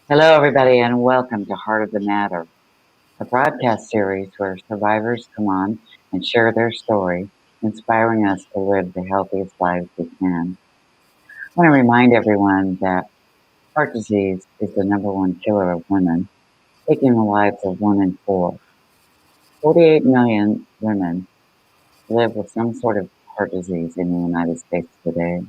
Hello, everybody, and welcome to Heart of the Matter, a broadcast series where survivors come on and share their story, inspiring us to live the healthiest lives we can. I want to remind everyone that heart disease is the number one killer of women, taking the lives of 1 in 4. 48 million women live with some sort of heart disease in the United States today.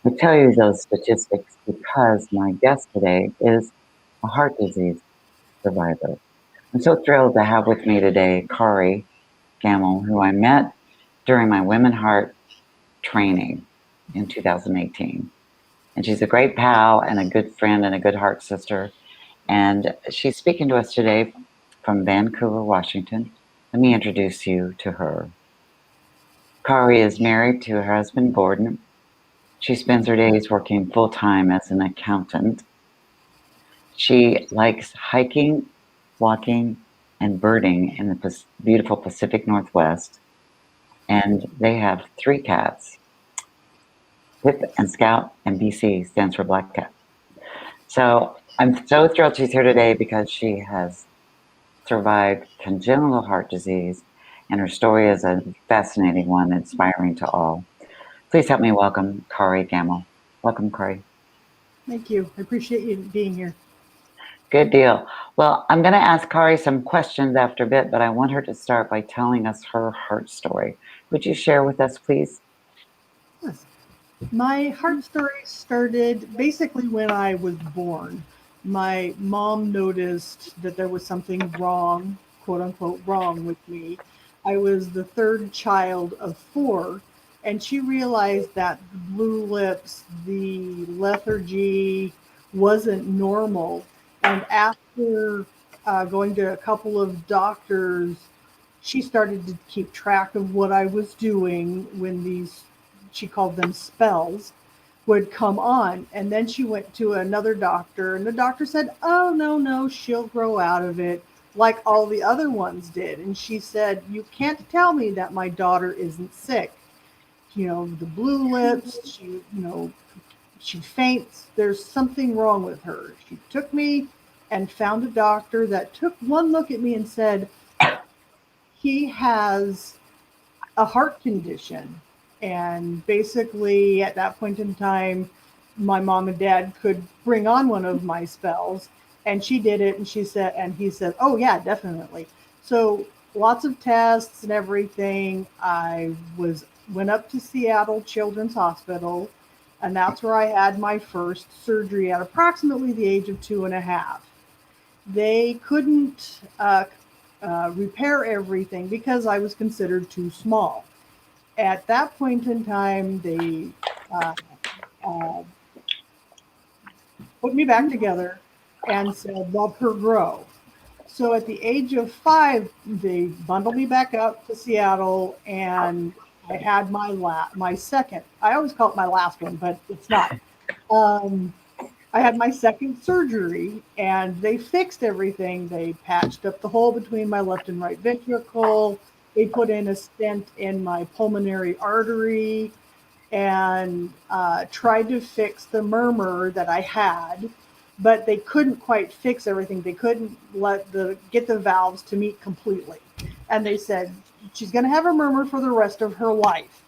I tell you those statistics because my guest today is a heart disease survivor. I'm so thrilled to have with me today Kari Gammell, who I met during my Women Heart training in 2018. And she's a great pal and a good friend and a good heart sister. And she's speaking to us today from Vancouver, Washington. Let me introduce you to her. Kari is married to her husband, Gordon. She spends her days working full time as an accountant. She likes hiking, walking, and birding in the beautiful Pacific Northwest. And they have 3 cats, Pip and Scout, and BC stands for Black Cat. So I'm so thrilled she's here today because she has survived congenital heart disease, and her story is a fascinating one, inspiring to all. Please help me welcome Kari Gammell. Welcome, Kari. Thank you. I appreciate you being here. Good deal. Well, I'm going to ask Kari some questions after a bit, but I want her to start by telling us her heart story. Would you share with us, please? Yes. My heart story started basically when I was born. My mom noticed that there was something wrong, quote unquote, wrong with me. I was the third child of 4, and she realized that the blue lips, the lethargy wasn't normal. And after going to a couple of doctors, she started to keep track of what I was doing when these, she called them spells, would come on. And then she went to another doctor, and the doctor said, "Oh, no, no, she'll grow out of it like all the other ones did." And she said, "You can't tell me that my daughter isn't sick. The blue lips, she faints. There's something wrong with her." She took me and found a doctor that took one look at me and said, "He has a heart condition." And basically, at that point in time, my mom and dad could bring on one of my spells, and she did it. And he said, "Oh, yeah, definitely." So, lots of tests and everything. Went up to Seattle Children's Hospital, and that's where I had my first surgery at approximately the age of 2.5. They couldn't repair everything because I was considered too small. At that point in time, they uh, uh, put me back together and said, "Let her grow." So at the age of 5, they bundled me back up to Seattle, and I had my second. I always call it my last one, but it's not. Um, I had my second surgery, and they fixed everything. They patched up the hole between my left and right ventricle. They put in a stent in my pulmonary artery, and tried to fix the murmur that I had, but they couldn't quite fix everything. They couldn't get the valves to meet completely, and they said she's going to have a murmur for the rest of her life.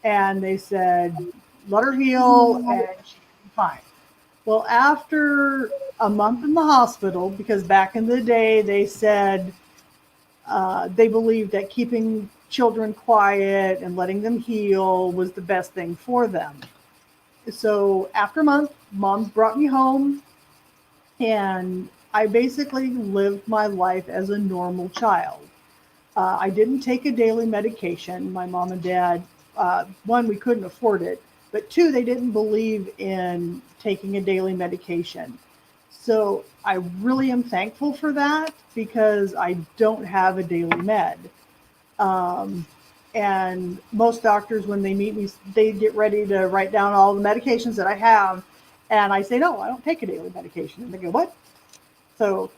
And they said, "Let her heal, and she'll be fine." Well, after a month in the hospital, because back in the day they said they believed that keeping children quiet and letting them heal was the best thing for them. So after a month, mom brought me home, and I basically lived my life as a normal child. I didn't take a daily medication. My mom and dad, one, we couldn't afford it, but two, they didn't believe in taking a daily medication. So I really am thankful for that because I don't have a daily med. Um, and most doctors, when they meet me, they get ready to write down all the medications that I have. And I say, "No, I don't take a daily medication." And they go, "What?" So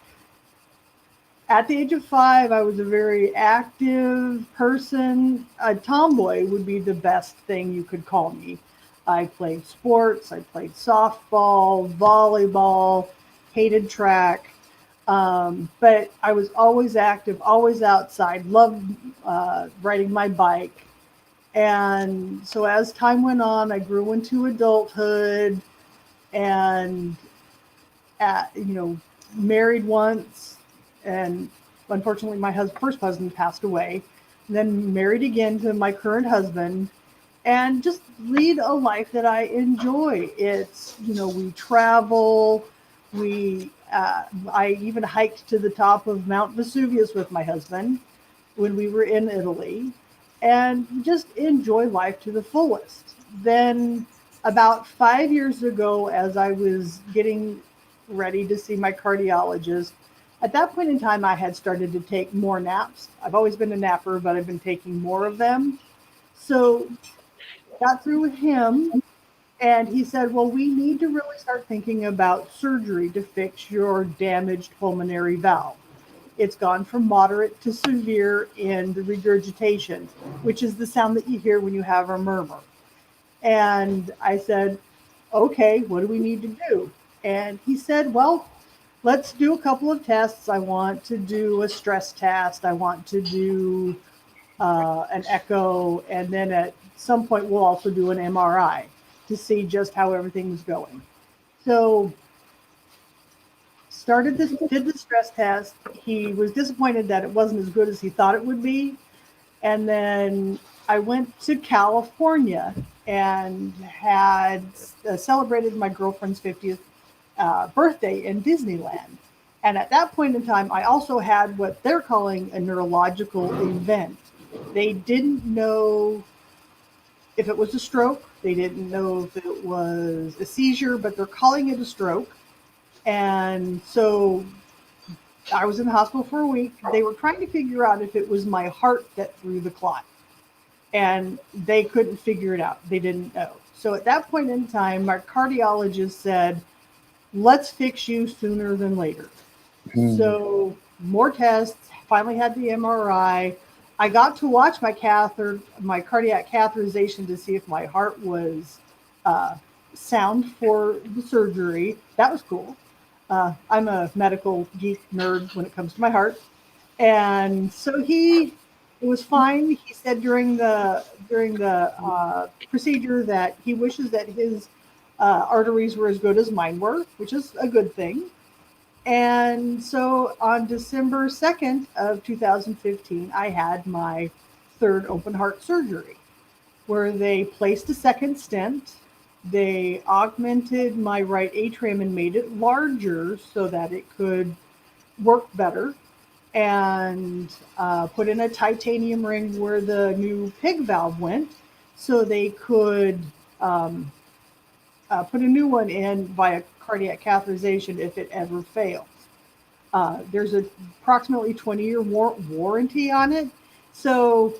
at the age of 5, I was a very active person. A tomboy would be the best thing you could call me. I played sports, I played softball, volleyball. hated track. But I was always active, always outside, loved riding my bike. And so as time went on, I grew into adulthood and, married once. And unfortunately, my first husband passed away. And then married again to my current husband and just lead a life that I enjoy. It's, we travel, I even hiked to the top of Mount Vesuvius with my husband when we were in Italy and just enjoy life to the fullest. Then, about 5 years ago, as I was getting ready to see my cardiologist, at that point in time, I had started to take more naps. I've always been a napper, but I've been taking more of them. So got through with him, and he said, well, we need to really start thinking about surgery to fix your damaged pulmonary valve. It's gone from moderate to severe in the regurgitation, which is the sound that you hear when you have a murmur. And I said, okay, what do we need to do? And he said, well, let's do a couple of tests. I want to do a stress test. I want to do an echo, and then at some point we'll also do an MRI to see just how everything was going. So did the stress test. He was disappointed that it wasn't as good as he thought it would be. And then I went to California and had celebrated my girlfriend's 50th birthday in Disneyland. And at that point in time, I also had what they're calling a neurological event. They didn't know if it was a stroke. They didn't know if it was a seizure, but they're calling it a stroke. And so I was in the hospital for a week. They were trying to figure out if it was my heart that threw the clot. And they couldn't figure it out. They didn't know. So at that point in time, my cardiologist said, let's fix you sooner than later. Hmm. So more tests, finally had the MRI. I got to watch my cardiac catheterization to see if my heart was uh, sound for the surgery. That was cool. I'm a medical geek nerd when it comes to my heart, and so it was fine. He said during the procedure that he wishes that his arteries were as good as mine were, which is a good thing. And so on December 2nd of 2015, I had my third open heart surgery where they placed a second stent. They augmented my right atrium and made it larger so that it could work better, and put in a titanium ring where the new pig valve went so they could um, put a new one in via cardiac catheterization if it ever fails. There's a approximately 20-year warranty on it. So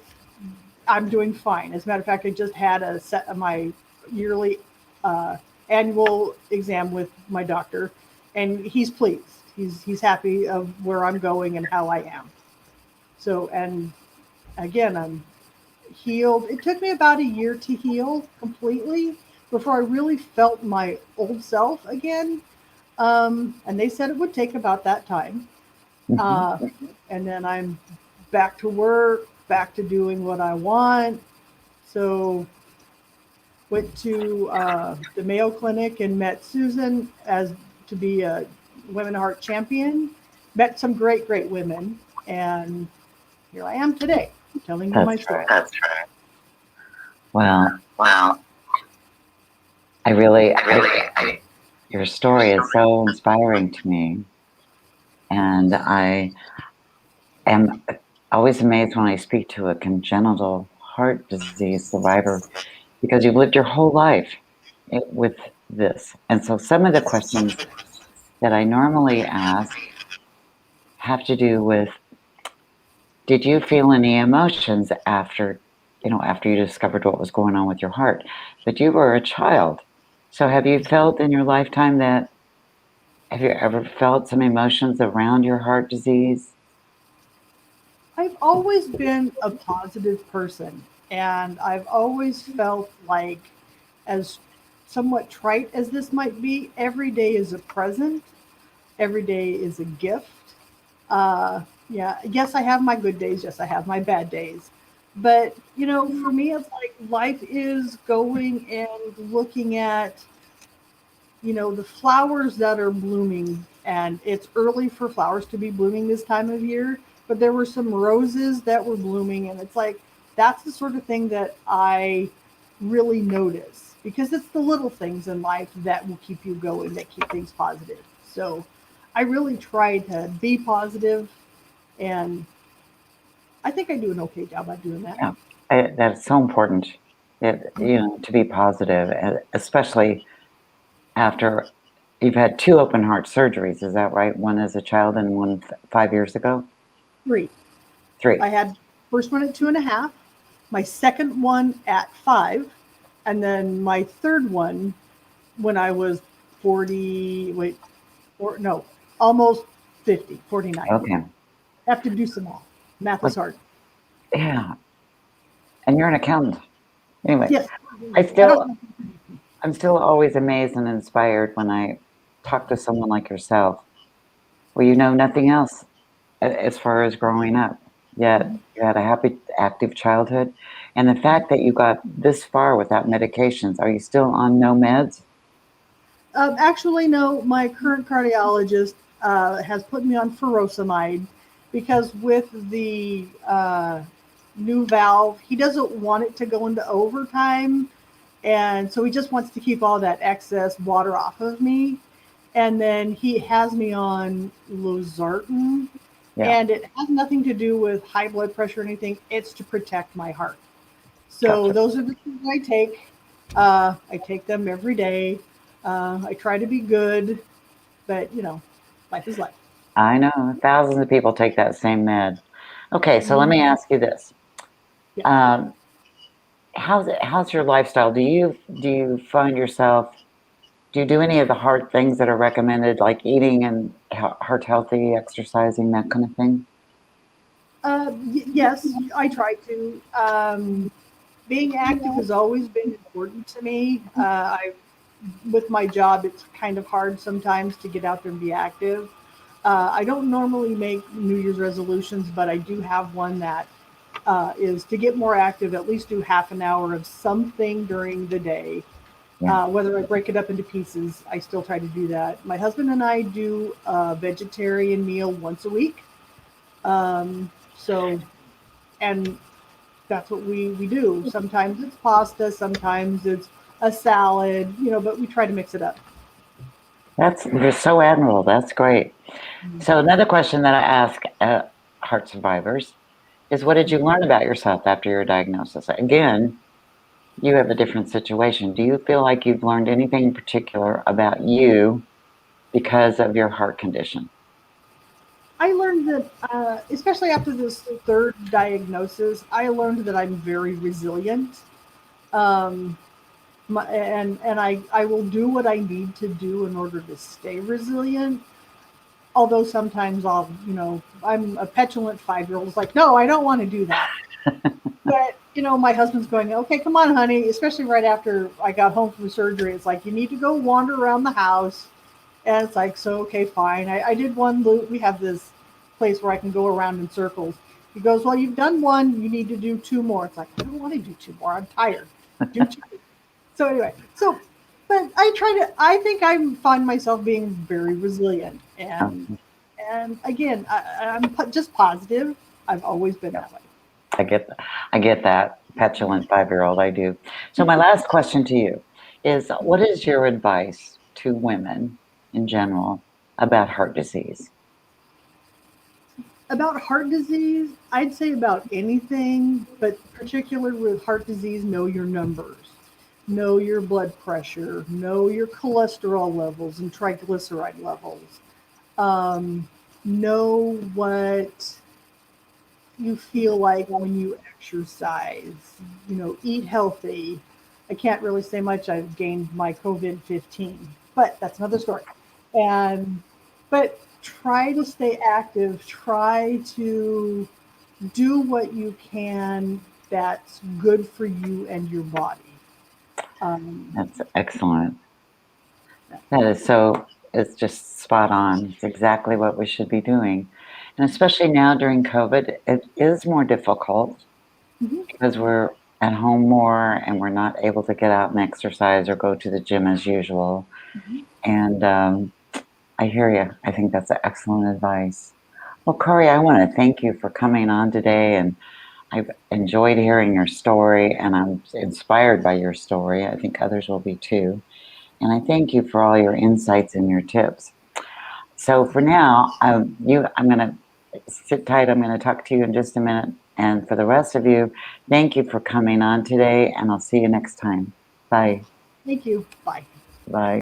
I'm doing fine. As a matter of fact, I just had a set of my yearly uh, annual exam with my doctor, and he's pleased. He's happy of where I'm going and how I am. So, and again, I'm healed. It took me about a year to heal completely before I really felt my old self again. And they said it would take about that time. Hmm. Uh, and then I'm back to work, back to doing what I want. So went to the Mayo Clinic and met Susan as to be a women heart champion. Met some great women, and here I am today, telling you my That's story. right. Well, your story is so inspiring to me. And I am always amazed when I speak to a congenital heart disease survivor because you've lived your whole life with this. And so some of the questions that I normally ask have to do with, did you feel any emotions after you discovered what was going on with your heart? But you were a child. So have you felt in your lifetime have you ever felt some emotions around your heart disease? I've always been a positive person, and I've always felt like, as somewhat trite as this might be, every day is a present. Every day is a gift. Yeah, yes, I have my good days. Yes, I have my bad days. But, for me, it's like life is going and looking at, the flowers that are blooming. And it's early for flowers to be blooming this time of year. But there were some roses that were blooming. And it's like, that's the sort of thing that I really notice because it's the little things in life that will keep you going, that keep things positive. So I really try to be positive, and I think I do an okay job at doing that. Yeah, that's so important. To be positive, especially after you've had two open heart surgeries. Is that right? One as a child and one 5 years ago. Three. Three. I had first one at 2.5, my second one at 5, and then my third one when I was 40. Wait, or no, almost 50, 49. Okay. Have to do some math. Math is Well, hard. yeah, and you're an accountant. Anyway, Yes, I I still, don't. I'm still always amazed and inspired when I talk to someone like yourself, where you know nothing else as far as growing up. Yet you had a happy, active childhood, and the fact that you got this far without medications. Are you still on no meds? Actually, no. My current cardiologist has put me on furosemide because with the new valve, he doesn't want it to go into overtime, and so he just wants to keep all that excess water off of me. And then he has me on losartan, Yeah, and it has nothing to do with high blood pressure or anything. It's to protect my heart. So gotcha. those are the things I take. I take them every day. I try to be good, but life is life. I know thousands of people take that same med. Okay, so let me Mhm. ask you this. Yeah. Um, how's your lifestyle? Do you find yourself do you do any of the hard things that are recommended, like eating and heart healthy, exercising, that kind of thing? Yes, I try to. Being active has always been important to me. With my job, it's kind of hard sometimes to get out there and be active. I don't normally make New Year's resolutions, but I do have one that is to get more active, at least do half an hour of something during the day. Yeah, Whether I break it up into pieces, I still try to do that. My husband and I do a vegetarian meal once a week. So, and that's what we do. Sometimes it's pasta, sometimes it's a salad, but we try to mix it up. you're so admirable. That's great. So another question that I ask heart survivors is, what did you learn about yourself after your diagnosis? Again, you have a different situation. Do you feel like you've learned anything in particular about you because of your heart condition? I learned that, especially after this third diagnosis, I learned that I'm very resilient. Um, and I will do what I need to do in order to stay resilient. Although sometimes I'm a petulant 5-year old. It's like, no, I don't want to do that. But my husband's going, okay, come on, honey. Especially right after I got home from surgery, it's like you need to go wander around the house. And it's like, so okay, fine. I did one loop. We have this place where I can go around in circles. He goes, well, you've done one. You need to do two more. It's like, I don't want to do two more. I'm tired. Do two. So anyway, but I think I find myself being very resilient. And Um, and again, I'm just positive. I've always been yeah, that way. I get, I get that petulant 5-year-old. I do. So my last question to you is, what is your advice to women in general about heart disease? About heart disease, I'd say about anything, but particularly with heart disease, know your numbers. Know your blood pressure, know your cholesterol levels and triglyceride levels. Um, know what you feel like when you exercise. Eat healthy. I can't really say much. I've gained my COVID 15, but that's another story. And but try to stay active. Try to do what you can that's good for you and your body. Um, That's excellent. That is so. is just spot on. It's exactly what we should be doing. And especially now during COVID, it is more difficult Mhm. because we're at home more and we're not able to get out and exercise or go to the gym as usual. Mhm. And I hear you. I think that's excellent advice. Well, Kari, I want to thank you for coming on today, and I've enjoyed hearing your story, and I'm inspired by your story. I think others will be too. And I thank you for all your insights and your tips. So for now, I'm going to sit tight. I'm going to talk to you in just a minute. And for the rest of you, thank you for coming on today, and I'll see you next time. Bye. Thank you. Bye. Bye.